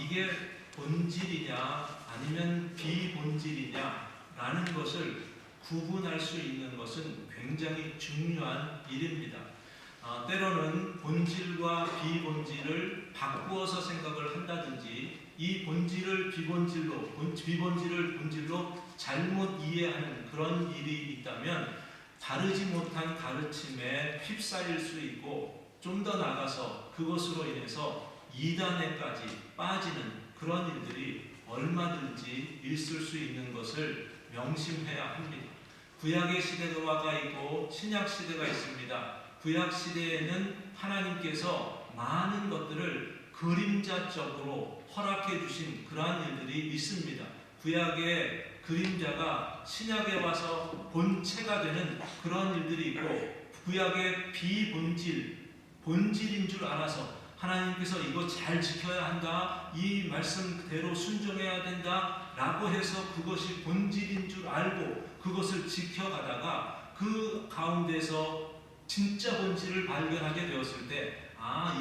이게 본질이냐 아니면 비본질이냐라는 것을 구분할 수 있는 것은 굉장히 중요한 일입니다. 때로는 본질과 비본질을 바꾸어서 생각을 한다든지 이 본질을 비본질로, 비본질을 본질로 잘못 이해하는 그런 일이 있다면 다르지 못한 가르침에 휩싸일 수 있고 좀 더 나가서 그것으로 인해서 이단에까지 빠지는 그런 일들이 얼마든지 있을 수 있는 것을 명심해야 합니다. 구약의 시대가 있고 신약 시대가 있습니다. 구약 시대에는 하나님께서 많은 것들을 그림자적으로 허락해 주신 그러한 일들이 있습니다. 구약의 그림자가 신약에 와서 본체가 되는 그런 일들이 있고, 구약의 본질인 줄 알아서 하나님께서 이거 잘 지켜야 한다, 이 말씀 그대로 순종해야 된다 라고 해서 그것이 본질인 줄 알고 그것을 지켜가다가 그 가운데서 진짜 본질을 발견하게 되었을 때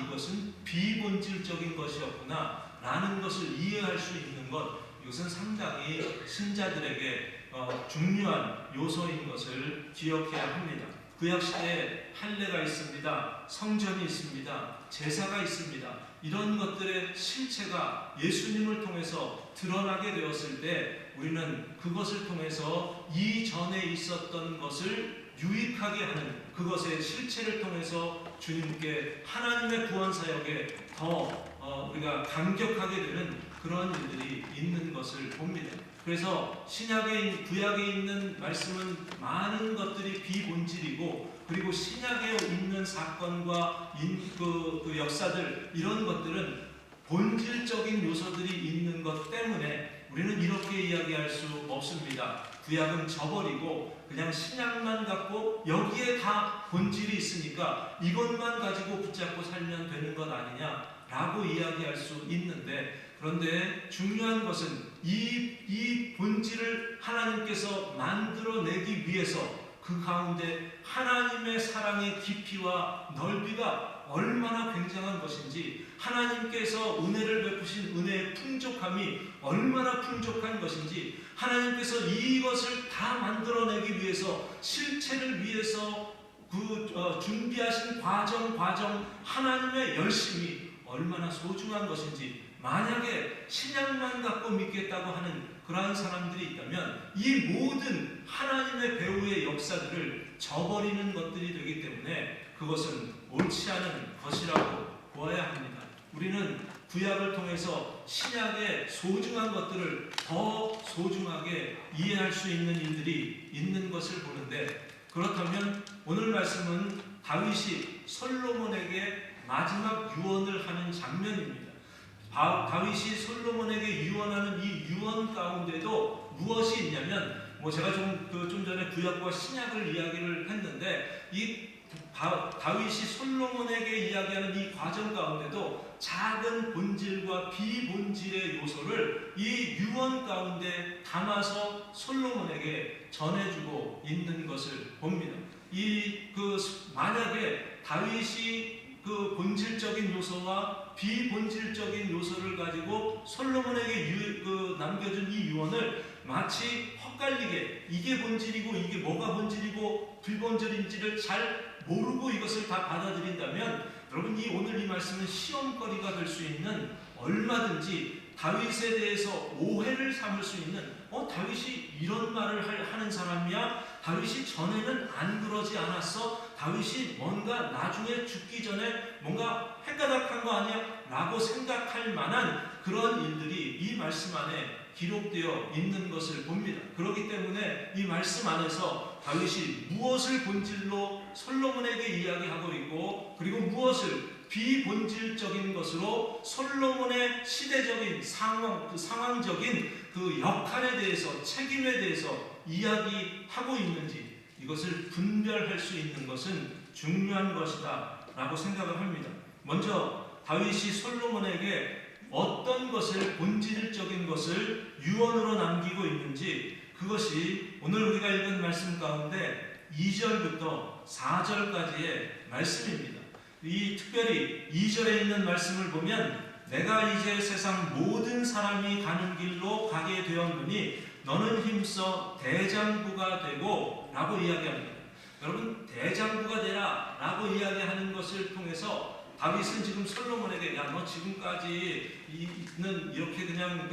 이것은 비본질적인 것이었구나 라는 것을 이해할 수 있는 것, 이것은 상당히 신자들에게 중요한 요소인 것을 기억해야 합니다. 구약시대에 할례가 있습니다. 성전이 있습니다. 제사가 있습니다. 이런 것들의 실체가 예수님을 통해서 드러나게 되었을 때 우리는 그것을 통해서 이전에 있었던 것을 유익하게 하는 그것의 실체를 통해서 주님께 하나님의 구원 사역에 더 우리가 감격하게 되는 그런 일들이 있는 것을 봅니다. 그래서 구약에 있는 말씀은 많은 것들이 비본질이고, 그리고 신약에 있는 사건과 그 역사들, 이런 것들은 본질적인 요소들이 있는 것 때문에 우리는 이렇게 이야기할 수 없습니다. 구약은 저버리고 그냥 신약만 갖고 여기에 다 본질이 있으니까 이것만 가지고 붙잡고 살면 되는 것 아니냐라고 이야기할 수 있는데, 그런데 중요한 것은 이 본질을 하나님께서 만들어내기 위해서 그 가운데 하나님의 사랑의 깊이와 넓이가 얼마나 굉장한 것인지, 하나님께서 은혜를 베푸신 은혜의 풍족함이 얼마나 풍족한 것인지, 하나님께서 이것을 다 만들어내기 위해서 실체를 위해서 준비하신 과정 하나님의 열심이 얼마나 소중한 것인지, 만약에 신약만 갖고 믿겠다고 하는 그러한 사람들이 있다면 이 모든 하나님의 배후의 역사들을 저버리는 것들이 되기 때문에 그것은 옳지 않은 것이라고 보아야 합니다. 우리는 구약을 통해서 신약의 소중한 것들을 더 소중하게 이해할 수 있는 일들이 있는 것을 보는데, 그렇다면 오늘 말씀은 다윗이 솔로몬에게 마지막 유언을 하는 장면입니다. 다윗이 솔로몬에게 유언하는 이 유언 가운데도 무엇이 있냐면, 제가 좀 전에 구약과 신약을 이야기를 했는데, 이 다윗이 솔로몬에게 이야기하는 이 과정 가운데도 작은 본질과 비본질의 요소를 이 유언 가운데 담아서 솔로몬에게 전해주고 있는 것을 봅니다. 만약에 다윗이 그 본질적인 요소와 비본질적인 요소를 가지고 솔로몬에게 남겨준 이 유언을 마치 헛갈리게 이게 본질이고 이게 뭐가 본질이고 비본질인지를 잘 모르고 이것을 다 받아들인다면, 여러분 오늘 이 말씀은 시험거리가 될 수 있는, 얼마든지 다윗에 대해서 오해를 삼을 수 있는, 다윗이 이런 말을 하는 사람이야? 다윗이 전에는 안 그러지 않았어? 다윗이 뭔가 나중에 죽기 전에 뭔가 헷가닥한 거 아니야? 라고 생각할 만한 그런 일들이 이 말씀 안에 기록되어 있는 것을 봅니다. 그렇기 때문에 이 말씀 안에서 다윗이 무엇을 본질로 솔로몬에게 이야기하고 있고, 그리고 무엇을 비본질적인 것으로 솔로몬의 시대적인 상황적인 그 역할에 대해서, 책임에 대해서 이야기하고 있는지, 이것을 분별할 수 있는 것은 중요한 것이다 라고 생각을 합니다. 먼저 다윗이 솔로몬에게 어떤 것을, 본질적인 것을 유언으로 남기고 있는지, 그것이 오늘 우리가 읽은 말씀 가운데 2절부터 4절까지의 말씀입니다. 특별히 2절에 있는 말씀을 보면 내가 이제 세상 모든 사람이 가는 길로 가게 되었느니 너는 힘써 대장부가 되고 라고 이야기합니다. 여러분, 대장부가 되라 라고 이야기하는 것을 통해서 다윗은 지금 솔로몬에게 야, 너 지금까지는 이렇게 그냥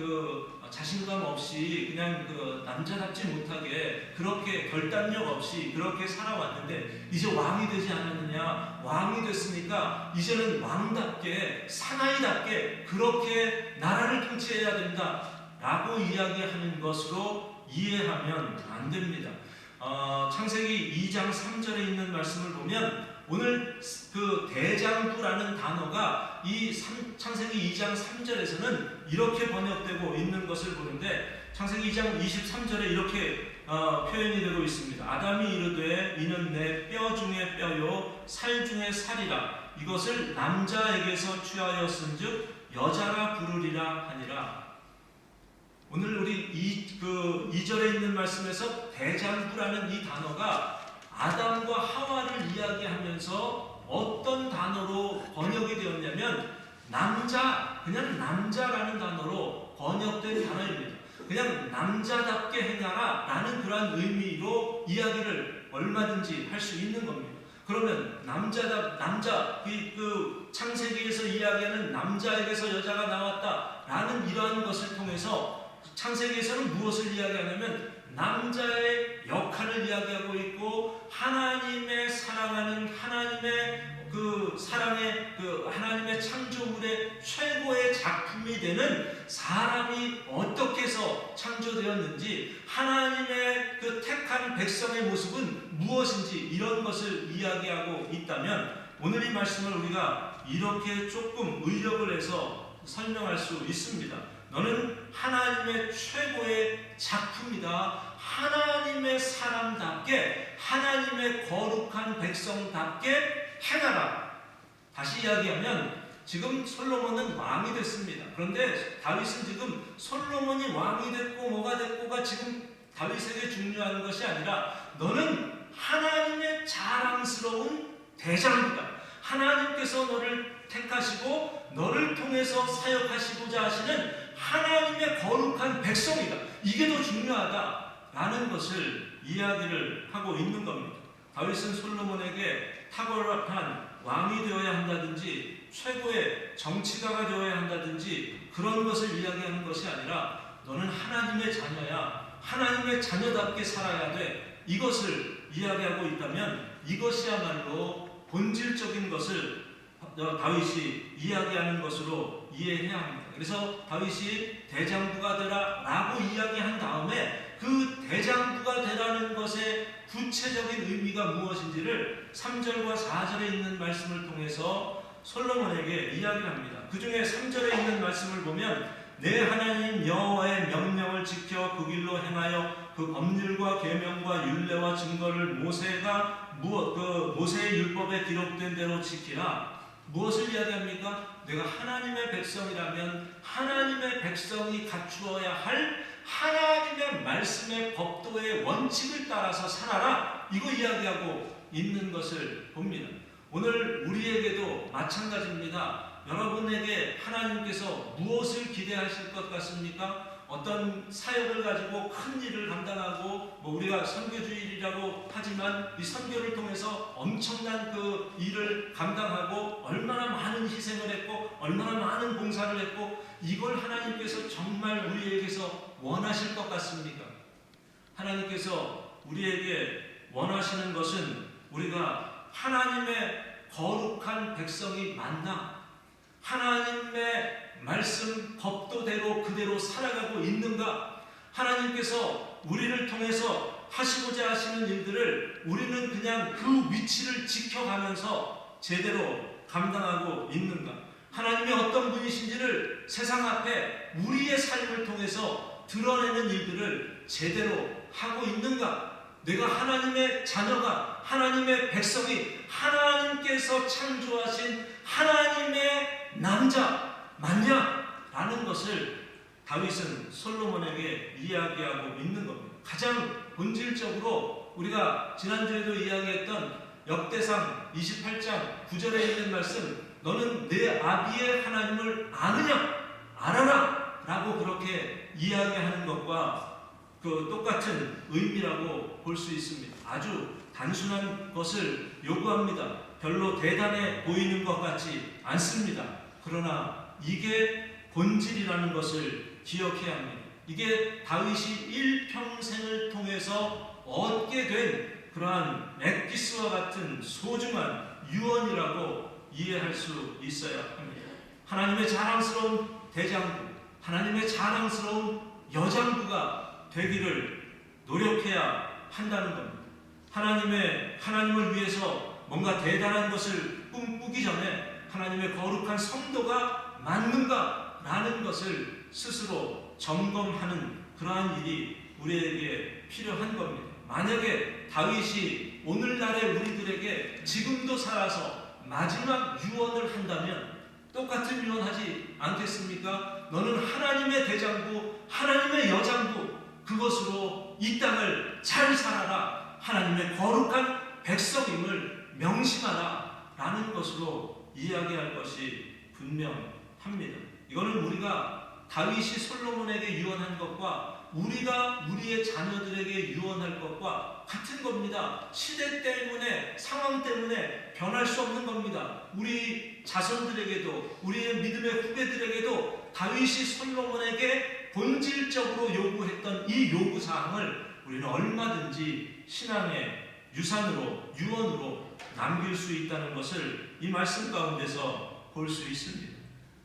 자신감 없이 그냥 남자답지 못하게 그렇게 결단력 없이 그렇게 살아왔는데 이제 왕이 되지 않았느냐? 왕이 됐으니까 이제는 왕답게 사나이답게 그렇게 나라를 통치해야 된다 라고 이야기하는 것으로 이해하면 안 됩니다. 창세기 2장 3절에 있는 말씀을 보면 오늘 그 대장부라는 단어가 이 창세기 2장 3절에서는 이렇게 번역되고 있는 것을 보는데 창세기 2장 23절에 이렇게 표현이 되고 있습니다. 아담이 이르되 이는 내 뼈 중에 뼈요 살 중에 살이라 이것을 남자에게서 취하였은즉 여자라 부르리라 하니라. 오늘 우리 2절에 있는 말씀에서 대장부라는 이 단어가 아담과 하와를 이야기하면서 어떤 단어로 번역이 되었냐면 그냥 남자라는 단어로 번역된 단어입니다. 그냥 남자답게 행하라 라는 그러한 의미로 이야기를 얼마든지 할 수 있는 겁니다. 그러면 창세기에서 이야기하는 남자에게서 여자가 나왔다 라는 이러한 것을 통해서 창세기에서는 무엇을 이야기하냐면 남자의 역할을 이야기하고 있고 하나님의 사랑하는 하나님의 하나님의 창조물의 최고의 작품이 되는 사람이 어떻게 해서 창조되었는지 하나님의 택한 백성의 모습은 무엇인지 이런 것을 이야기하고 있다면 오늘 이 말씀을 우리가 이렇게 조금 의역을 해서 설명할 수 있습니다. 너는 하나님의 최고의 작품이다. 하나님의 사람답게 하나님의 거룩한 백성답게 행하라. 다시 이야기하면 지금 솔로몬은 왕이 됐습니다. 그런데 다윗은 지금 솔로몬이 왕이 됐고 뭐가 됐고가 지금 다윗에게 중요한 것이 아니라 너는 하나님의 자랑스러운 대장부다. 하나님께서 너를 택하시고 너를 통해서 사역하시고자 하시는 하나님의 거룩한 백성이다. 이게 더 중요하다라는 것을 이야기를 하고 있는 겁니다. 다윗은 솔로몬에게 탁월한 왕이 되어야 한다든지 최고의 정치가가 되어야 한다든지 그런 것을 이야기하는 것이 아니라 너는 하나님의 자녀야. 하나님의 자녀답게 살아야 돼. 이것을 이야기하고 있다면 이것이야말로 본질적인 것을 다윗이 이야기하는 것으로 이해해야 합니다. 그래서 다윗이 대장부가 되라 라고 이야기한 다음에 그 대장부가 되라는 것의 구체적인 의미가 무엇인지를 3절과 4절에 있는 말씀을 통해서 솔로몬에게 이야기를 합니다. 그 중에 3절에 있는 말씀을 보면 내 하나님 여호와의 명령을 지켜 그 길로 행하여 그 법률과 계명과 율례와 증거를 모세의 율법에 기록된 대로 지키라. 무엇을 이야기합니까? 내가 하나님의 백성이라면 하나님의 백성이 갖추어야 할 하나님의 말씀의 법도의 원칙을 따라서 살아라. 이거 이야기하고 있는 것을 봅니다. 오늘 우리에게도 마찬가지입니다. 여러분에게 하나님께서 무엇을 기대하실 것 같습니까? 어떤 사역을 가지고 큰 일을 감당하고 우리가 선교주일이라고 하지만 이 선교를 통해서 엄청난 그 일을 감당하고 얼마나 많은 희생을 했고 얼마나 많은 봉사를 했고 이걸 하나님께서 정말 우리에게서 원하실 것 같습니까? 하나님께서 우리에게 원하시는 것은 우리가 하나님의 거룩한 백성이 맞나? 하나님의 말씀 법도대로 그대로 살아가고 있는가? 하나님께서 우리를 통해서 하시고자 하시는 일들을 우리는 그냥 그 위치를 지켜가면서 제대로 감당하고 있는가? 하나님이 어떤 분이신지를 세상 앞에 우리의 삶을 통해서 드러내는 일들을 제대로 하고 있는가? 내가 하나님의 자녀가 하나님의 백성이 하나님께서 창조하신 하나님의 남자 맞냐? 라는 것을 다윗은 솔로몬에게 이야기하고 있는 겁니다. 가장 본질적으로 우리가 지난주에도 이야기했던 역대상 28장 9절에 있는 말씀 너는 내 아비의 하나님을 아느냐? 알아라! 라고 그렇게 이야기하는 것과 그 똑같은 의미라고 볼 수 있습니다. 아주 단순한 것을 요구합니다. 별로 대단해 보이는 것 같지 않습니다. 그러나 이게 본질이라는 것을 기억해야 합니다. 이게 다윗이 일평생을 통해서 얻게 된 그러한 엑기스와 같은 소중한 유언이라고 이해할 수 있어야 합니다. 하나님의 자랑스러운 대장부, 하나님의 자랑스러운 여장부가 되기를 노력해야 한다는 겁니다. 하나님을 위해서 뭔가 대단한 것을 꿈꾸기 전에 하나님의 거룩한 성도가 맞는가라는 것을 스스로 점검하는 그러한 일이 우리에게 필요한 겁니다. 만약에 다윗이 오늘날의 우리들에게 지금도 살아서 마지막 유언을 한다면 똑같은 유언하지 않겠습니까? 너는 하나님의 대장부, 하나님의 여장부, 그것으로 이 땅을 잘 살아라. 하나님의 거룩한 백성임을 명심하라. 라는 것으로 이야기할 것이 분명합니다. 이거는 우리가 다윗이 솔로몬에게 유언한 것과 우리가 우리의 자녀들에게 유언할 것과 같은 겁니다. 시대 때문에, 상황 때문에 변할 수 없는 겁니다. 우리 자손들에게도, 우리의 믿음의 후배들에게도 다윗이 솔로몬에게 본질적으로 요구했던 이 요구사항을 우리는 얼마든지 신앙의 유산으로, 유언으로 남길 수 있다는 것을 이 말씀 가운데서 볼 수 있습니다.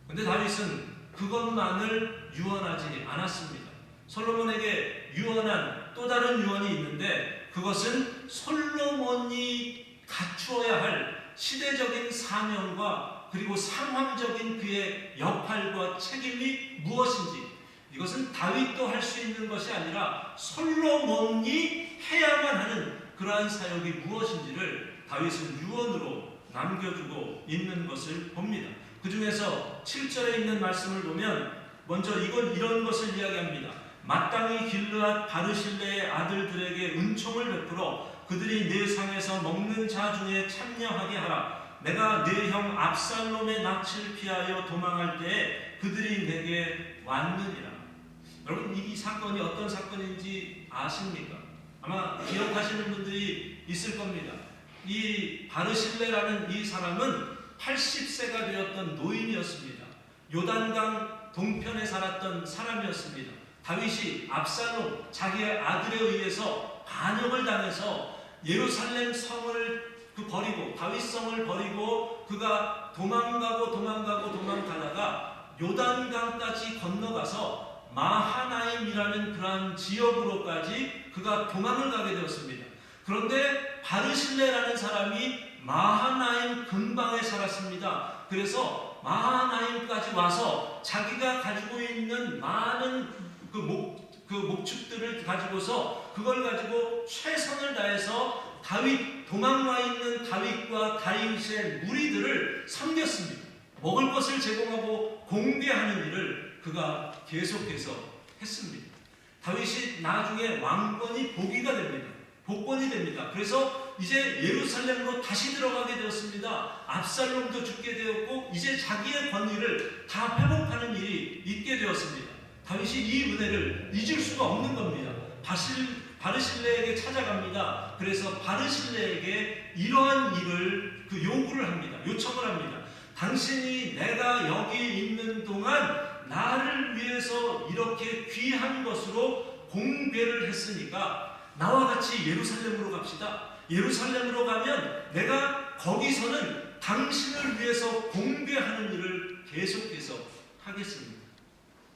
그런데 다윗은 그것만을 유언하지 않았습니다. 솔로몬에게 유언한 또 다른 유언이 있는데 그것은 솔로몬이 갖추어야 할 시대적인 사명과 그리고 상황적인 그의 역할과 책임이 무엇인지, 이것은 다윗도 할 수 있는 것이 아니라 솔로몬이 해야만 하는 그러한 사역이 무엇인지를 다윗은 유언으로 남겨주고 있는 것을 봅니다. 그 중에서 7절에 있는 말씀을 보면 먼저 이런 것을 이야기합니다. 마땅히 길르앗 바르실레의 아들들에게 은총을 베풀어 그들이 내 상에서 먹는 자 중에 참여하게 하라. 내가 내 형 압살롬의 낯을 피하여 도망할 때에 그들이 내게 왔느니라. 여러분, 이 사건이 어떤 사건인지 아십니까? 아마 기억하시는 분들이 있을 겁니다. 이 바르실레라는 이 사람은 80세가 되었던 노인이었습니다. 요단강 동편에 살았던 사람이었습니다. 다윗이 압살롬, 자기의 아들에 의해서 반역을 당해서 예루살렘 성을 버리고, 다윗성을 버리고 그가 도망가다가 요단강까지 건너가서 마하나임이라는 그러한 지역으로까지 그가 도망을 가게 되었습니다. 그런데 바르실레라는 사람이 마하나임 근방에 살았습니다. 그래서 마하나임까지 와서 자기가 가지고 있는 많은 목축들을 가지고서 그걸 가지고 최선을 다해서 도망와 있는 다윗과 다윗의 무리들을 섬겼습니다. 먹을 것을 제공하고 공개하는 일을 그가 계속해서 했습니다. 다윗이 나중에 왕권이 복권이 됩니다. 그래서 이제 예루살렘으로 다시 들어가게 되었습니다. 압살롬도 죽게 되었고 이제 자기의 권위를 다 회복하는 일이 있게 되었습니다. 다윗이 이 은혜를 잊을 수가 없는 겁니다. 바르실레에게 찾아갑니다. 그래서 바르실레에게 이러한 일을 요구를 합니다. 요청을 합니다. 당신이 내가 여기 있는 동안 나를 위해서 이렇게 귀한 것으로 공배를 했으니까 나와 같이 예루살렘으로 갑시다. 예루살렘으로 가면 내가 거기서는 당신을 위해서 공배하는 일을 계속해서 하겠습니다.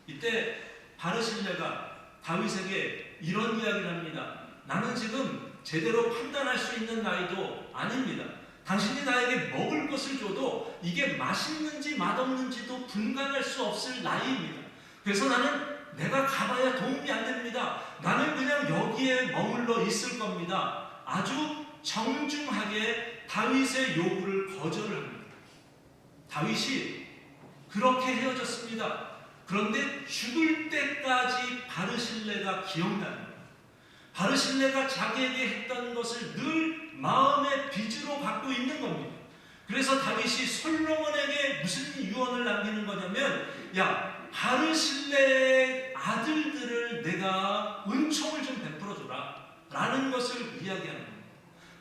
이때 바르실레가 다윗에게 이런 이야기를 합니다. 나는 지금 제대로 판단할 수 있는 나이도 아닙니다. 당신이 나에게 먹을 것을 줘도 이게 맛있는지 맛없는지도 분간할 수 없을 나이입니다. 그래서 나는 내가 가봐야 도움이 안 됩니다. 나는 그냥 여기에 머물러 있을 겁니다. 아주 정중하게 다윗의 요구를 거절을 합니다. 다윗이 그렇게 헤어졌습니다. 그런데 죽을 때까지 바르실레가 기억납니다. 바르실레가 자기에게 했던 것을 늘 마음의 빚으로 갖고 있는 겁니다. 그래서 다윗이 솔로몬에게 무슨 유언을 남기는 거냐면, 야, 바르실레의 아들들을 내가 은총을 좀 베풀어줘라 라는 것을 이야기하는 겁니다.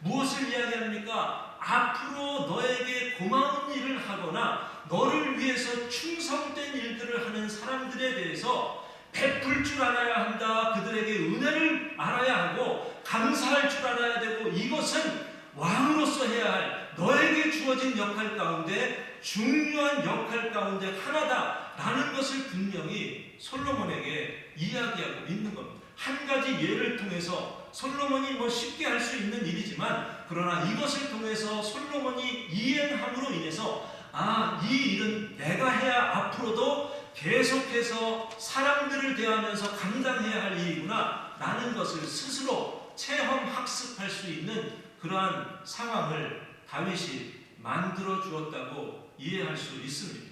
무엇을 이야기합니까? 앞으로 너에게 고마운 일을 하거나 너를 위해서 충성된 일들을 하는 사람들에 대해서 베풀 줄 알아야 한다. 그들에게 은혜를 알아야 하고 감사할 줄 알아야 되고, 이것은 왕으로서 해야 할 너에게 주어진 역할 가운데 중요한 역할 가운데 하나다라는 것을 분명히 솔로몬에게 이야기하고 있는 겁니다. 한 가지 예를 통해서 솔로몬이 쉽게 할 수 있는 일이지만, 그러나 이것을 통해서 솔로몬이 이행함으로 인해서 이 일은 내가 해야 앞으로도 계속해서 사람들을 대하면서 감당해야 할 일이구나 라는 것을 스스로 체험 학습할 수 있는 그러한 상황을 다윗이 만들어 주었다고 이해할 수 있습니다.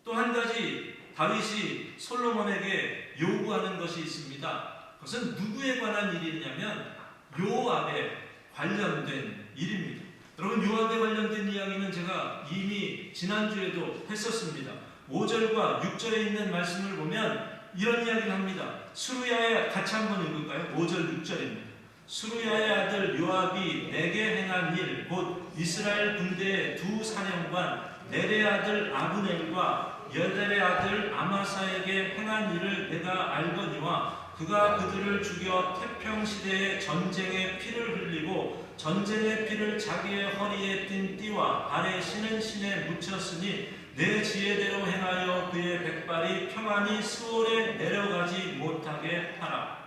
또 한 가지 다윗이 솔로몬에게 요구하는 것이 있습니다. 그것은 누구에 관한 일이냐면 요압에 관련된 일입니다. 여러분, 요압에 관련된 이야기는 제가 이미 지난주에도 했었습니다. 5절과 6절에 있는 말씀을 보면 이런 이야기를 합니다. 수루야의, 같이 한번 읽을까요? 5절 6절입니다. 수루야의 아들 요압이 내게 행한 일, 곧 이스라엘 군대의 두 사령관 넬의 아들 아브넬과 여델의 아들 아마사에게 행한 일을 내가 알거니와, 그가 그들을 죽여 태평시대의 전쟁의 피를 흘리고 전쟁의 피를 자기의 허리에 띤 띠와 발에 신은 신에 묻혔으니 내 지혜대로 행하여 그의 백발이 평안히 수월에 내려가지 못하게 하라.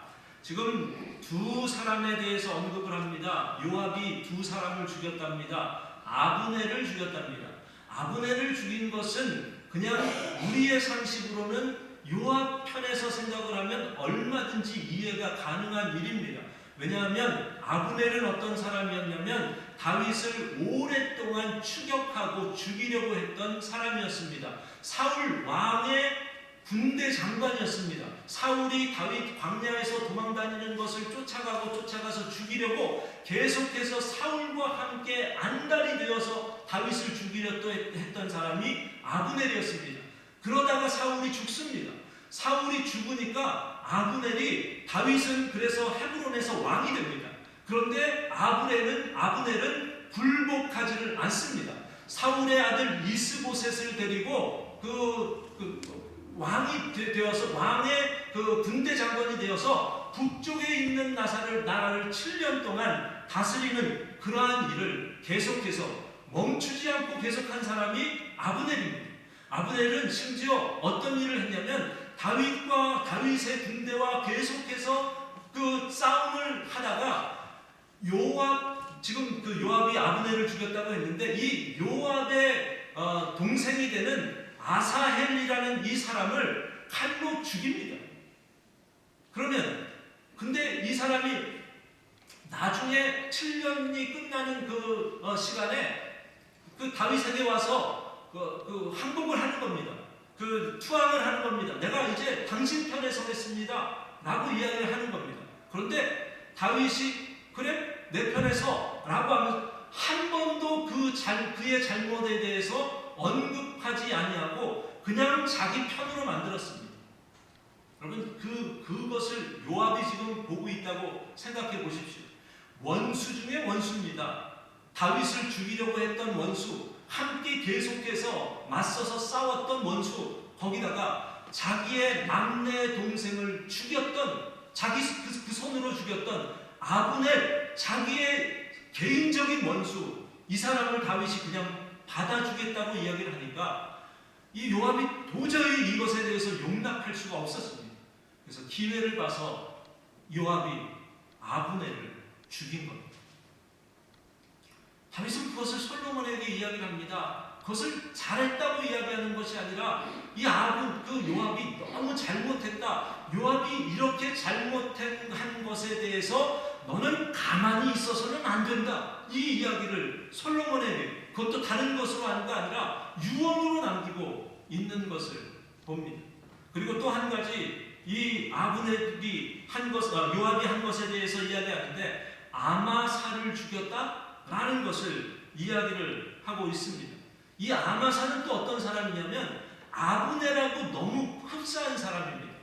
지금 두 사람에 대해서 언급을 합니다. 요압이 두 사람을 죽였답니다. 아브넬을 죽였답니다. 아브넬을 죽인 것은 그냥 우리의 상식으로는 요압 편에서 생각을 하면 얼마든지 이해가 가능한 일입니다. 왜냐하면 아브넬은 어떤 사람이었냐면 다윗을 오랫동안 추격하고 죽이려고 했던 사람이었습니다. 사울 왕의 군대 장관이었습니다. 사울이 다윗 광야에서 도망다니는 것을 쫓아가서 죽이려고 계속해서 사울과 함께 안달이 되어서 다윗을 죽이려 했던 사람이 아브넬이었습니다. 그러다가 사울이 죽습니다. 사울이 죽으니까 아브넬이, 다윗은 그래서 헤브론에서 왕이 됩니다. 그런데 아브넬은 굴복하지를 않습니다. 사울의 아들 이스보셋을 데리고 왕이 되어서, 왕의 군대 장관이 되어서 북쪽에 있는 나라를 7년 동안 다스리는 그러한 일을 계속해서 멈추지 않고 계속한 사람이 아브넬입니다. 아브넬은 심지어 어떤 일을 했냐면 다윗의 군대와 계속해서 그 싸움을 하다가 지금 요압이 아브넬을 죽였다고 했는데, 이 요압의 동생이 되는 아사헬이라는 이 사람을 칼로 죽입니다. 근데 이 사람이 나중에 7년이 끝나는 그 시간에 다윗에게 와서 항복을 하는 겁니다. 투항을 하는 겁니다. 내가 이제 당신 편에 서겠습니다 라고 이야기를 하는 겁니다. 그런데 다윗이 그래 내 편에 서 라고 하면서 한 번도 그의 잘못에 대해서 언급하지 아니하고 그냥 자기 편으로 만들었습니다. 여러분, 그것을 요압이 지금 보고 있다고 생각해 보십시오. 원수 중에 원수입니다. 다윗을 죽이려고 했던 원수, 함께 계속해서 맞서서 싸웠던 원수, 거기다가 자기의 막내 동생을 죽였던, 자기 그 손으로 죽였던 아브넬, 자기의 개인적인 원수, 이 사람을 다윗이 그냥 받아주겠다고 이야기를 하니까 이 요압이 도저히 이것에 대해서 용납할 수가 없었습니다. 그래서 기회를 봐서 요압이 아브넬을 죽인 겁니다. 다윗은 그것을 솔로몬에게 이야기를 합니다. 그것을 잘했다고 이야기하는 것이 아니라 요압이 너무 잘못했다. 요압이 이렇게 잘못한 것에 대해서 너는 가만히 있어서는 안 된다. 이 이야기를 솔로몬에게, 그것도 다른 것으로 하는 게 아니라 유언으로 남기고 있는 것을 봅니다. 그리고 또 한 가지, 이 아브넬이 요압이 한 것에 대해서 이야기하는데 아마사를 죽였다? 라는 것을 이야기를 하고 있습니다. 이 아마사는 또 어떤 사람이냐면 아브넬하고 너무 흡사한 사람입니다.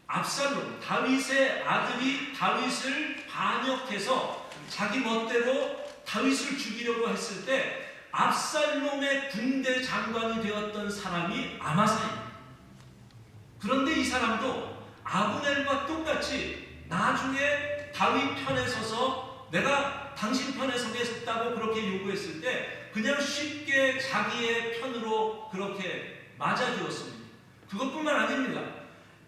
압살롬, 다윗의 아들이 다윗을 반역해서 자기 멋대로 다윗을 죽이려고 했을 때 압살롬의 군대 장관이 되었던 사람이 아마사입니다. 그런데 이 사람도 아브넬과 똑같이 나중에 다윗 편에 서서 내가 당신 편에 서겠다고 그렇게 요구했을 때 그냥 쉽게 자기의 편으로 그렇게 맞아주었습니다. 그것뿐만 아닙니다.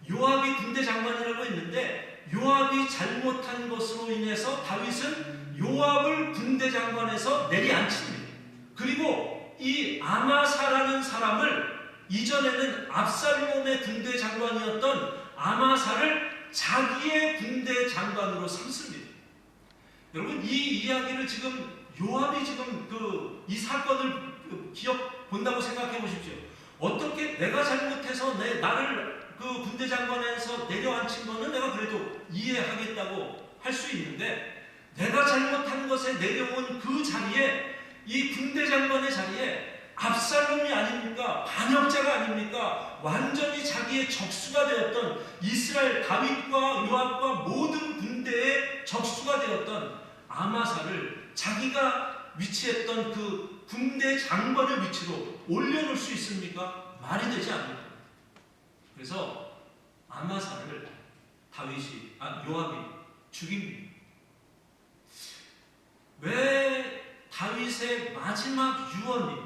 요압이 군대 장관이라고 했는데 요압이 잘못한 것으로 인해서 다윗은 요압을 군대 장관에서 내리앉힙니다. 그리고 이 아마사라는 사람을 이전에는 압살롬의 군대 장관이었던 아마사를 자기의 군대 장관으로 삼습니다. 여러분, 이 이야기를 지금 요압이 지금 이 사건을 본다고 생각해 보십시오. 어떻게 내가 잘못해서 나를 그 군대 장관에서 내려앉힌 거는 내가 그래도 이해하겠다고 할 수 있는데 내가 잘못한 것에 내려온 그 자리에 이 군대 장관의 자리에 압살롬이 아닙니까? 반역자가 아닙니까? 완전히 자기의 적수가 되었던 이스라엘 다윗과 요압과 모든 군대의 적수가 되었던 아마사를 자기가 위치했던 그 군대 장관의 위치로 올려놓을 수 있습니까? 말이 되지 않습니다. 그래서 아마사를 요압이 죽입니다. 왜 다윗의 마지막 유언이,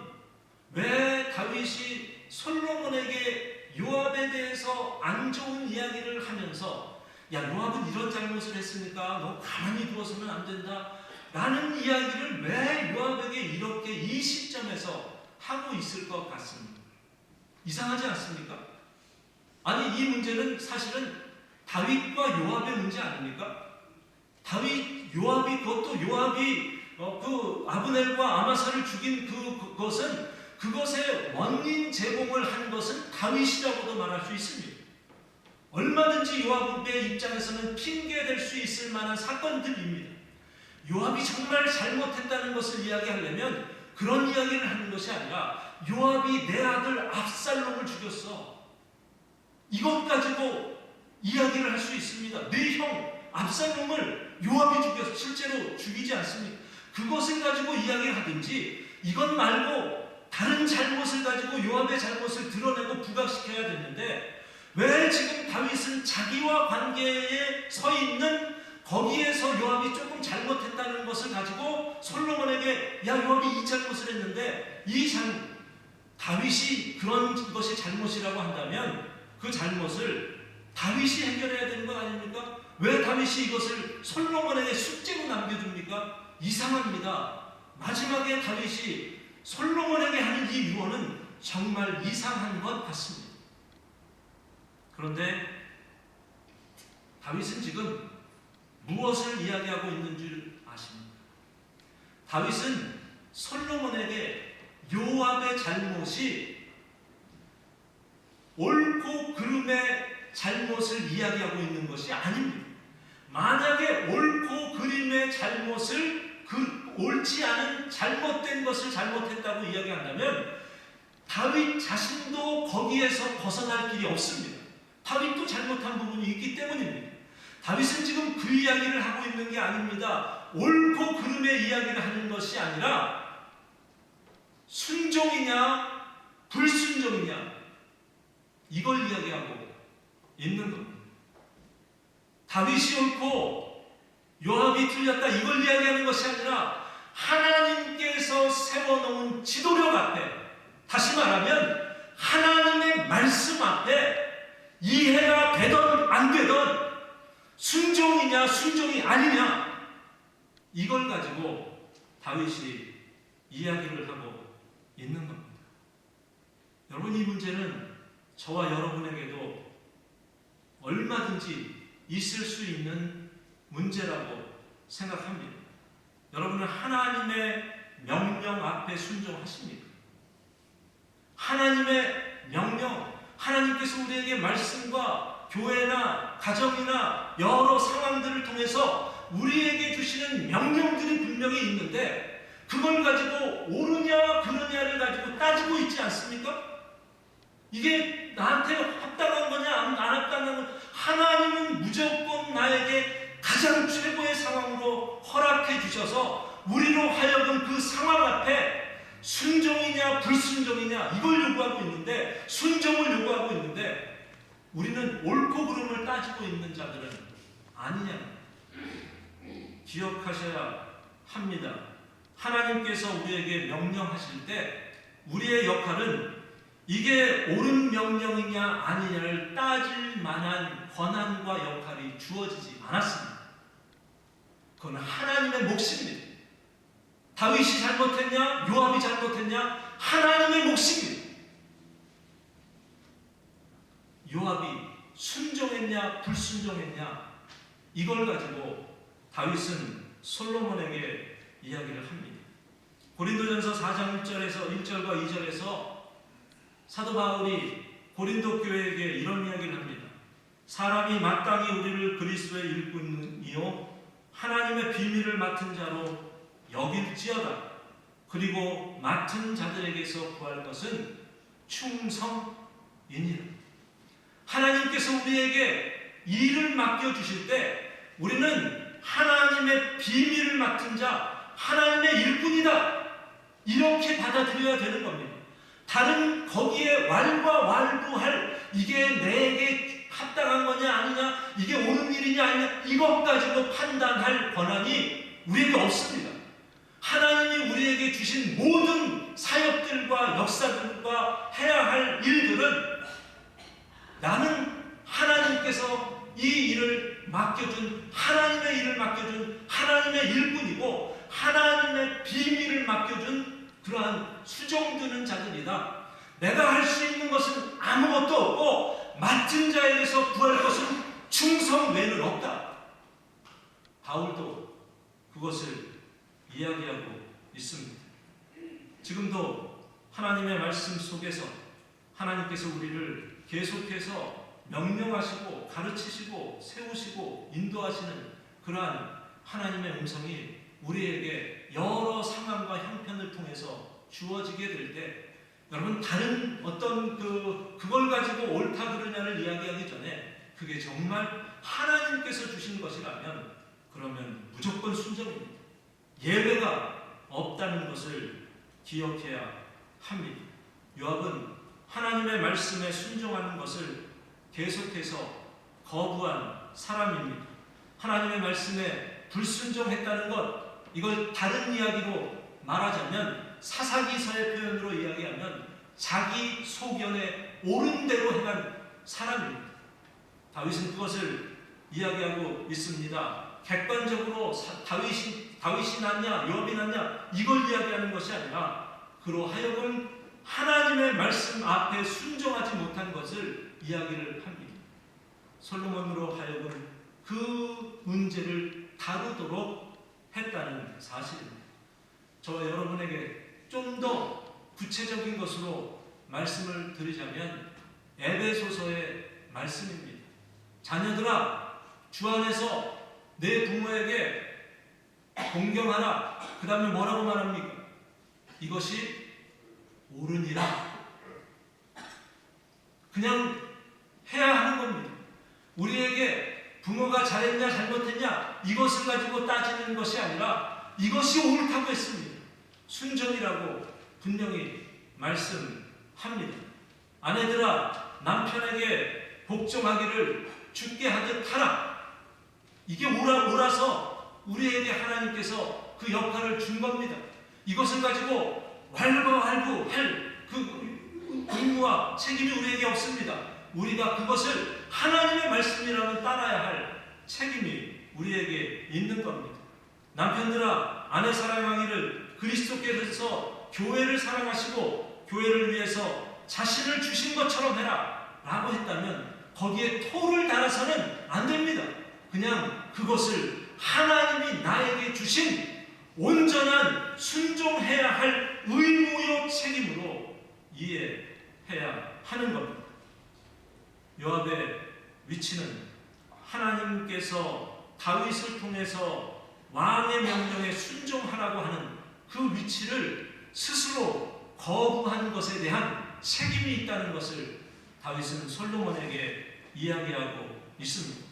왜 다윗이 솔로몬에게 요압에 대해서 안 좋은 이야기를 하면서 야, 요압은 이런 잘못을 했으니까 너 가만히 두어서는 안 된다 라는 이야기를 왜 요압에게 이렇게 이 시점에서 하고 있을 것 같습니다. 이상하지 않습니까? 아니, 이 문제는 사실은 다윗과 요압의 문제 아닙니까? 그것도 요압이 그 아브넬과 아마사를 죽인 그것의 원인 제공을 한 것은 다윗이라고도 말할 수 있습니다. 얼마든지 요압의 입장에서는 핑계될 수 있을 만한 사건들입니다. 요압이 정말 잘못했다는 것을 이야기하려면 그런 이야기를 하는 것이 아니라 요압이 내 아들 압살롬을 죽였어, 이것 가지고 이야기를 할 수 있습니다. 내 형 압살롬을 요압이 죽여서 실제로 죽이지 않습니까? 그것을 가지고 이야기를 하든지, 이것 말고 다른 잘못을 가지고 요압의 잘못을 드러내고 부각시켜야 되는데 왜 지금 다윗은 자기와 관계에 서 있는 거기에서 요압이 조금 잘못했다는 것을 가지고 솔로몬에게 야, 요압이 이 잘못을 했는데 다윗이 그런 것이 잘못이라고 한다면 그 잘못을 다윗이 해결해야 되는 것 아닙니까? 왜 다윗이 이것을 솔로몬에게 숙제로 남겨줍니까? 이상합니다. 마지막에 다윗이 솔로몬에게 하는 이 유언은 정말 이상한 것 같습니다. 그런데 다윗은 지금 무엇을 이야기하고 있는 줄 아십니까? 다윗은 솔로몬에게 요압의 잘못이 옳고 그름의 잘못을 이야기하고 있는 것이 아닙니다. 만약에 옳고 그름의 잘못을 옳지 않은 잘못된 것을 잘못했다고 이야기한다면 다윗 자신도 거기에서 벗어날 길이 없습니다. 다윗도 잘못한 부분이 있기 때문입니다. 다윗은 지금 그 이야기를 하고 있는 게 아닙니다. 옳고 그름의 이야기를 하는 것이 아니라 순종이냐 불순종이냐 이걸 이야기하고 있는 겁니다. 다윗이 옳고 요압이 틀렸다 이걸 이야기하는 것이 아니라 하나님께서 세워놓은 지도력 앞에, 다시 말하면 하나님의 말씀 앞에 이해가 되던 안 되던 순종이냐 순종이 아니냐 이걸 가지고 다윗이 이야기를 하고 있는 겁니다. 여러분, 이 문제는 저와 여러분에게도 얼마든지 있을 수 있는 문제라고 생각합니다. 여러분은 하나님의 명령 앞에 순종하십니까? 하나님의 명령, 하나님께서 우리에게 말씀과 교회나 가정이나 여러 상황들을 통해서 우리에게 주시는 명령들이 분명히 있는데 그걸 가지고 옳으냐 그르냐를 가지고 따지고 있지 않습니까? 이게 나한테 합당한 거냐 안 합당한 거냐. 하나님은 무조건 나에게 가장 최고의 상황으로 허락해 주셔서 우리로 하여금 그 상황 앞에 순종이냐 불순종이냐 이걸 요구하고 있는데, 순종을 요구하고 있는데 우리는 옳고 그름을 따지고 있는 자들은 아니냐. 기억하셔야 합니다. 하나님께서 우리에게 명령하실 때 우리의 역할은 이게 옳은 명령이냐 아니냐를 따질 만한 권한과 역할이 주어지지 않았습니다. 그건 하나님의 몫입니다. 다윗이 잘못했냐 요압이 잘못했냐 하나님의 몫입니다. 요압이 순종했냐 불순종했냐 이걸 가지고 다윗은 솔로몬에게 이야기를 합니다. 고린도전서 4장 1절과 2절에서 사도 바울이 고린도 교회에게 이런 이야기를 합니다. 사람이 마땅히 우리를 그리스도의 일꾼이요 하나님의 비밀을 맡은 자로 여길지어다. 그리고 맡은 자들에게서 구할 것은 충성이니라. 하나님께서 우리에게 일을 맡겨주실 때 우리는 하나님의 비밀을 맡은 자, 하나님의 일꾼이다. 이렇게 받아들여야 되는 겁니다. 다른 거기에 왈가왈부할 이게 내게 합당한 거냐 아니냐, 이게 옳은 일이냐 아니냐 이것 가지고 판단할 권한이 우리에게 없습니다. 하나님이 우리에게 주신 모든 사역들과 역사들과 해야 할 일들은 나는 하나님께서 이 일을 맡겨준 하나님의 일을 맡겨준 하나님의 일꾼이고 하나님의 비밀을 맡겨준 그러한 수종드는 자들이다. 내가 할 수 있는 것은 아무것도 없고 맡은 자에게서 구할 것은 충성 외에는 없다. 바울도 그것을 이야기하고 있습니다. 지금도 하나님의 말씀 속에서 하나님께서 우리를 계속해서 명령하시고 가르치시고 세우시고 인도하시는 그러한 하나님의 음성이 우리에게 여러 상황과 형편을 통해서 주어지게 될 때, 여러분 다른 어떤 그걸 가지고 옳다 그르냐를 이야기하기 전에 그게 정말 하나님께서 주신 것이라면 그러면 무조건 순종입니다. 예외가 없다는 것을 기억해야 합니다. 요압은 하나님의 말씀에 순종하는 것을 계속해서 거부한 사람입니다. 하나님의 말씀에 불순종했다는 것, 이걸 다른 이야기로 말하자면 사사기서의 표현으로 이야기하면 자기 소견에 옳은 대로 행한 사람입니다. 다윗은 그것을 이야기하고 있습니다. 객관적으로 다윗이 낫냐 요압이 낫냐 이걸 이야기하는 것이 아니라 그로 하여금 하나님의 말씀 앞에 순종하지 못한 것을 이야기를 합니다. 솔로몬으로 하여금 그 문제를 다루도록 했다는 사실입니다. 저와 여러분에게 좀 더 구체적인 것으로 말씀을 드리자면 에베소서의 말씀입니다. 자녀들아, 주 안에서 내 부모에게 공경하라. 그 다음에 뭐라고 말합니까? 이것이 옳으니라. 그냥 해야 하는 겁니다. 우리에게 부모가 잘했냐 잘못했냐 이것을 가지고 따지는 것이 아니라 이것이 옳다고 했습니다. 순종이라고 분명히 말씀합니다. 아내들아, 남편에게 복종하기를 주께 하듯 하라. 이게 옳아서 우리에게 하나님께서 그 역할을 준 겁니다. 이것을 가지고 왈가왈부할 그 의무와 책임이 우리에게 없습니다. 우리가 그것을 하나님의 말씀이라면 따라야 할 책임이 우리에게 있는 겁니다. 남편들아, 아내 사랑하기를 그리스도께서 교회를 사랑하시고 교회를 위해서 자신을 주신 것처럼 해라 라고 했다면 거기에 토를 달아서는 안 됩니다. 그냥 그것을 하나님이 나에게 주신 온전한 순종해야 할 의무요 책임으로 이해해야 하는 겁니다. 요압의 위치는 하나님께서 다윗을 통해서 왕의 명령에 순종하라고 하는 그 위치를 스스로 거부한 것에 대한 책임이 있다는 것을 다윗은 솔로몬에게 이야기하고 있습니다.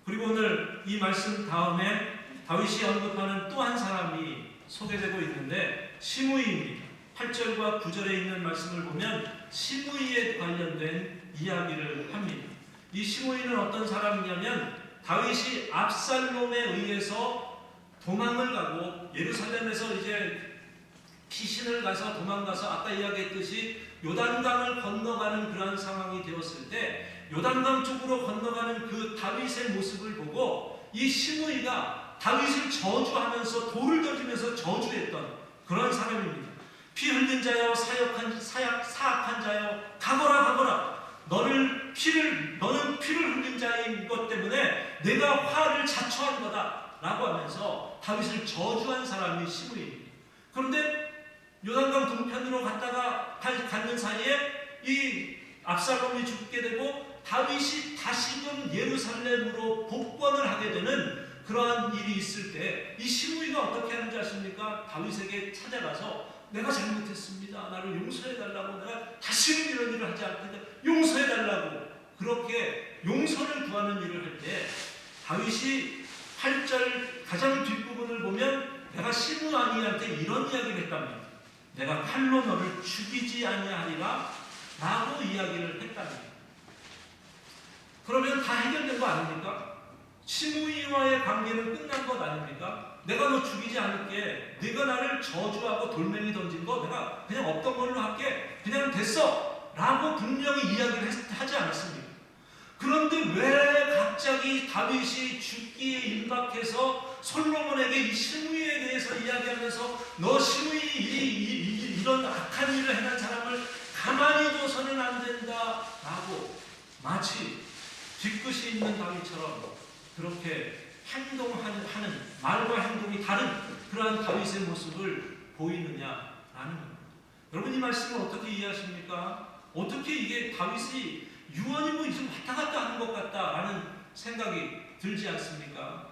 그리고 오늘 이 말씀 다음에 다윗이 언급하는 또 한 사람이 소개되고 있는데 시므이입니다. 8절과 9절에 있는 말씀을 보면 시므이에 관련된 이야기를 합니다. 이 시므이는 어떤 사람이냐면 다윗이 압살롬에 의해서 도망을 가고 예루살렘에서 이제 피신을 가서 도망가서 아까 이야기했듯이 요단강을 건너가는 그러한 상황이 되었을 때 요단강 쪽으로 건너가는 그 다윗의 모습을 보고 이 시므이가 다윗을 저주하면서 돌을 던지면서 저주했던 그런 사람입니다. 피 흘린 자여 사악한 자여 가거라 너는 피를 흘린 자인 것 때문에 내가 화를 자초한 거다 라고 하면서 다윗을 저주한 사람이 시므이입니다. 그런데 요단강 동편으로 가는 사이에 이 압살롬이 죽게 되고 다윗이 다시금 예루살렘으로 복권을 하게 되는 그러한 일이 있을 때 이 시므이가 어떻게 하는지 아십니까? 다윗에게 찾아가서 내가 잘못했습니다. 나를 용서해달라고, 내가 다시는 이런 일을 하지 않겠다. 용서해달라고 그렇게 용서를 구하는 일을 할 때 다윗이 8절 가장 뒷부분을 보면 내가 시므이한테 이런 이야기를 했답니다. 내가 칼로 너를 죽이지 아니하리라 라고 이야기를 했답니다. 그러면 다 해결된 거 아닙니까? 시므이와의 관계는 끝난 것 아닙니까? 내가 너 죽이지 않을게. 네가 나를 저주하고 돌멩이 던진 거 내가 그냥 없던 걸로 할게. 그냥 됐어 라고 분명히 이야기를 하지 않았습니까? 그런데 왜 갑자기 다윗이 죽기에 임박해서 솔로몬에게 이 시므이에 대해서 이야기하면서 너 시므이 이런 악한 일을 행한 사람을 가만히 둬서는 안 된다 라고 마치 뒤끝이 있는 다윗처럼 그렇게 행동하는 말과 행동이 다른 그러한 다윗의 모습을 보이느냐라는 겁니다. 여러분 이 말씀을 어떻게 이해하십니까? 어떻게 이게 다윗이 유언이 뭐 좀 왔다 갔다 하는 것 같다라는 생각이 들지 않습니까?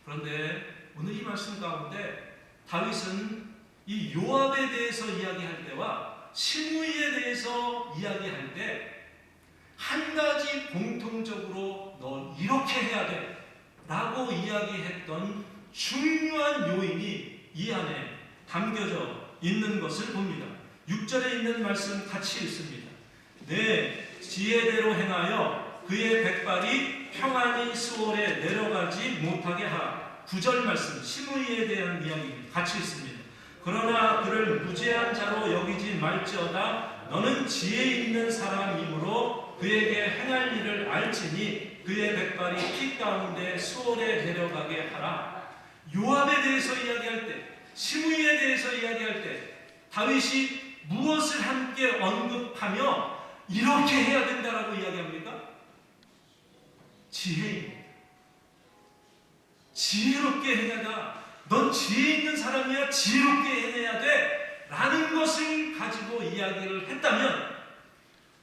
그런데 오늘 이 말씀 가운데 다윗은 이 요압에 대해서 이야기할 때와 시므이에 대해서 이야기할 때 한 가지 공통적으로 너 이렇게 해야 돼 라고 이야기했던 중요한 요인이 이 안에 담겨져 있는 것을 봅니다. 6절에 있는 말씀 같이 읽습니다. 내 지혜대로 행하여 그의 백발이 평안히 수월에 내려가지 못하게 하라. 9절 말씀 시므이에 대한 이야기입니다. 같이 읽습니다. 그러나 그를 무죄한 자로 여기지 말지어다. 너는 지혜 있는 사람이므로 그에게 행할 일을 알지니 그의 백발이 피 가운데 수월에 내려가게 하라. 요압에 대해서 이야기할 때, 시므이에 대해서 이야기할 때 다윗이 무엇을 함께 언급하며 이렇게 해야 된다라고 이야기합니까? 지혜입니다. 지혜롭게 해내다. 넌 지혜 있는 사람이야. 지혜롭게 해내야 돼. 라는 것을 가지고 이야기를 했다면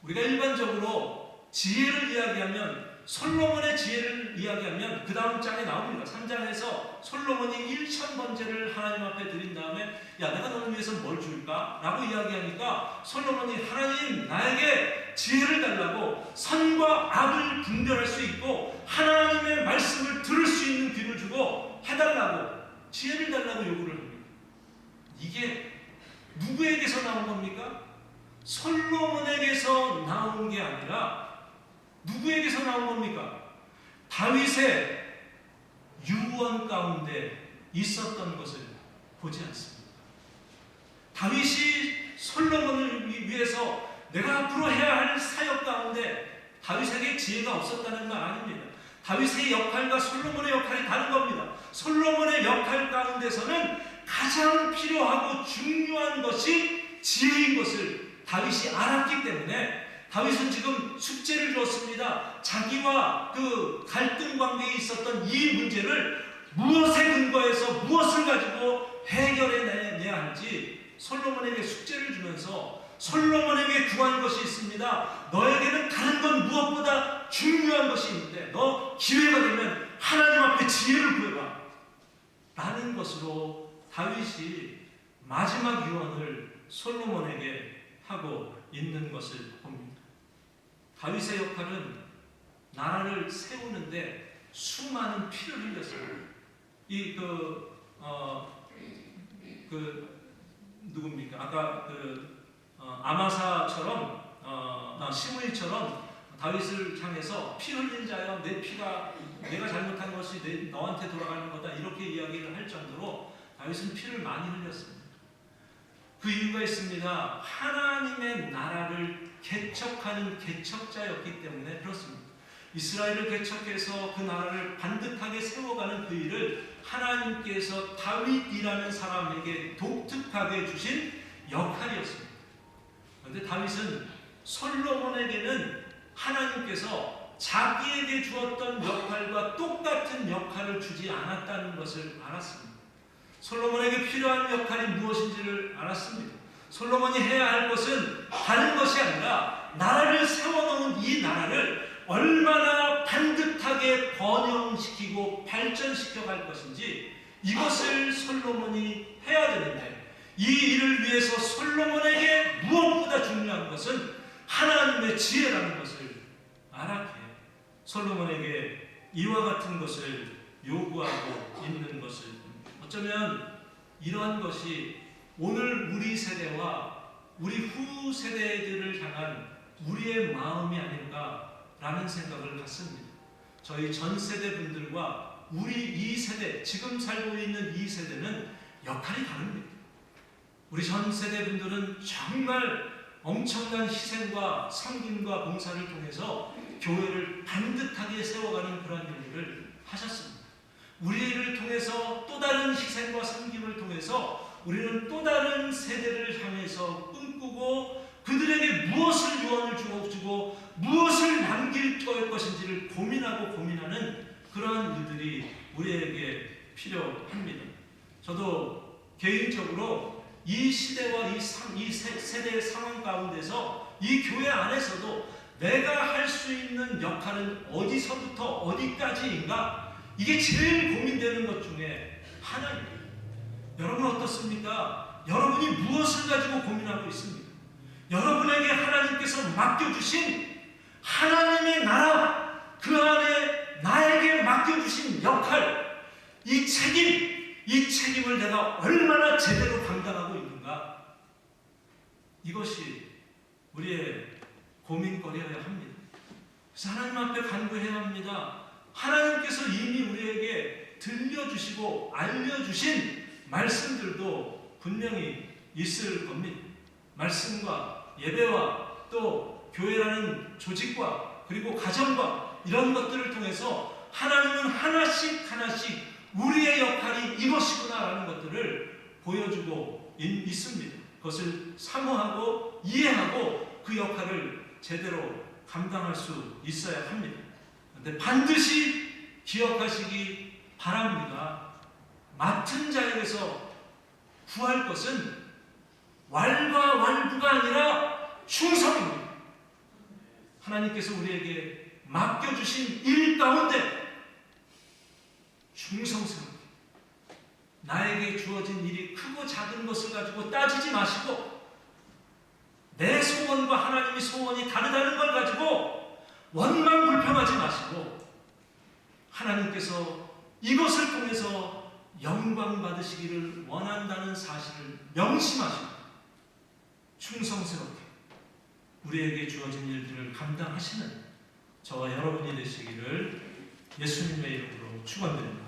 우리가 일반적으로 지혜를 이야기하면 솔로몬의 지혜를 이야기하면 그 다음 장에 나옵니다. 3장에서 솔로몬이 1000번제를 하나님 앞에 드린 다음에 야 내가 너를 위해서 뭘 줄까? 라고 이야기하니까 솔로몬이 하나님 나에게 지혜를 달라고 선과 악을 분별할 수 있고 하나님의 말씀을 들을 수 있는 귀를 주고 해달라고 지혜를 달라고 요구를 합니다. 이게 누구에게서 나온 겁니까? 솔로몬에게서 나온 게 아니라 누구에게서 나온 겁니까? 다윗의 유언 가운데 있었던 것을 보지 않습니다. 다윗이 솔로몬을 위해서 내가 앞으로 해야 할 사역 가운데 다윗에게 지혜가 없었다는 건 아닙니다. 다윗의 역할과 솔로몬의 역할이 다른 겁니다. 솔로몬의 역할 가운데서는 가장 필요하고 중요한 것이 지혜인 것을 다윗이 알았기 때문에 다윗은 지금 숙제를 주었습니다. 자기와 그 갈등 관계에 있었던 이 문제를 무엇에 근거해서 무엇을 가지고 해결해내야 할지 솔로몬에게 숙제를 주면서 솔로몬에게 구한 것이 있습니다. 너에게는 다른 건 무엇보다 중요한 것이 있는데 너 기회가 되면 하나님 앞에 지혜를 구해봐 라는 것으로 다윗이 마지막 유언을 솔로몬에게 하고 있는 것을 봅니다. 다윗의 역할은 나라를 세우는데 수많은 피를 흘렸어요. 누굽니까? 아까 아마사처럼 시므이처럼 다윗을 향해서 피 흘린 자여 내 피가 내가 잘못한 것이 너한테 돌아가는 거다 이렇게 이야기를 할 정도로 다윗은 피를 많이 흘렸습니다. 그 이유가 있습니다. 하나님의 나라를 개척하는 개척자였기 때문에 그렇습니다. 이스라엘을 개척해서 그 나라를 반듯하게 세워가는 그 일을 하나님께서 다윗이라는 사람에게 독특하게 주신 역할이었습니다. 그런데 다윗은 솔로몬에게는 하나님께서 자기에게 주었던 역할과 똑같은 역할을 주지 않았다는 것을 알았습니다. 솔로몬에게 필요한 역할이 무엇인지를 알았습니다. 솔로몬이 해야 할 것은 다른 것이 아니라 나라를 세워놓은 이 나라를 얼마나 반듯하게 번영시키고 발전시켜 갈 것인지 이것을 솔로몬이 해야 되는데 이 일을 위해서 솔로몬에게 무엇보다 중요한 것은 하나님의 지혜라는 것을 알았기에 솔로몬에게 이와 같은 것을 요구하고 있는 것을 어쩌면 이러한 것이 오늘 우리 세대와 우리 후 세대들을 향한 우리의 마음이 아닐까라는 생각을 갖습니다. 저희 전 세대 분들과 우리 이 세대, 지금 살고 있는 이 세대는 역할이 다릅니다. 우리 전 세대 분들은 정말 엄청난 희생과 섬김과 봉사를 통해서 교회를 반듯하게 세워가는 그런 일을 하셨습니다. 우리를 통해서 또 다른 희생과 섬김을 통해서 우리는 또 다른 세대를 향해서 꿈꾸고 그들에게 무엇을 유언을 주고 무엇을 남길 것인지를 고민하는 그러한 일들이 우리에게 필요합니다. 저도 개인적으로 이 시대와 이 세대의 상황 가운데서 이 교회 안에서도 내가 할 수 있는 역할은 어디서부터 어디까지인가 이게 제일 고민되는 것 중에 하나입니다. 여러분 어떻습니까? 여러분이 무엇을 가지고 고민하고 있습니까? 여러분에게 하나님께서 맡겨주신 하나님의 나라 그 안에 나에게 맡겨주신 역할 이 책임을 내가 얼마나 제대로 감당하고 있는가 이것이 우리의 고민거리여야 합니다. 그래서 하나님 앞에 간구해야 합니다. 하나님께서 이미 우리에게 들려주시고 알려주신 말씀들도 분명히 있을 겁니다. 말씀과 예배와 또 교회라는 조직과 그리고 가정과 이런 것들을 통해서 하나님은 하나씩 우리의 역할이 이것이구나라는 것들을 보여주고 있습니다. 그것을 사모하고 이해하고 그 역할을 제대로 감당할 수 있어야 합니다. 그런데 반드시 기억하시기 바랍니다. 맡은 자에게서 구할 것은 왈과 완부가 아니라 충성입니다. 하나님께서 우리에게 맡겨주신 일 가운데 충성스럽게 나에게 주어진 일이 크고 작은 것을 가지고 따지지 마시고 내 소원과 하나님의 소원이 다르다는 걸 가지고 원망 불평하지 마시고 하나님께서 이것을 통해서 영광 받으시기를 원한다는 사실을 명심하시고 충성스럽게 우리에게 주어진 일들을 감당하시는 저와 여러분이 되시기를 예수님의 이름으로 축원드립니다.